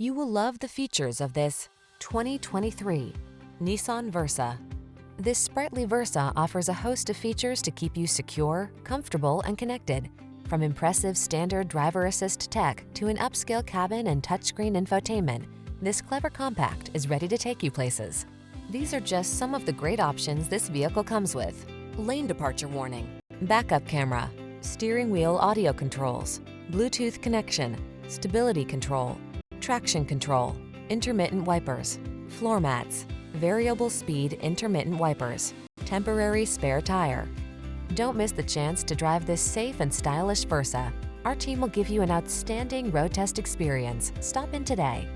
You will love the features of this 2023 Nissan Versa. This sprightly Versa offers a host of features to keep you secure, comfortable, and connected. From impressive standard driver assist tech to an upscale cabin and touchscreen infotainment, this clever compact is ready to take you places. These are just some of the great options this vehicle comes with: lane departure warning, backup camera, steering wheel audio controls, Bluetooth connection, stability control, traction control, intermittent wipers, floor mats, variable speed intermittent wipers, temporary spare tire. Don't miss the chance to drive this safe and stylish Versa. Our team will give you an outstanding road test experience. Stop in today.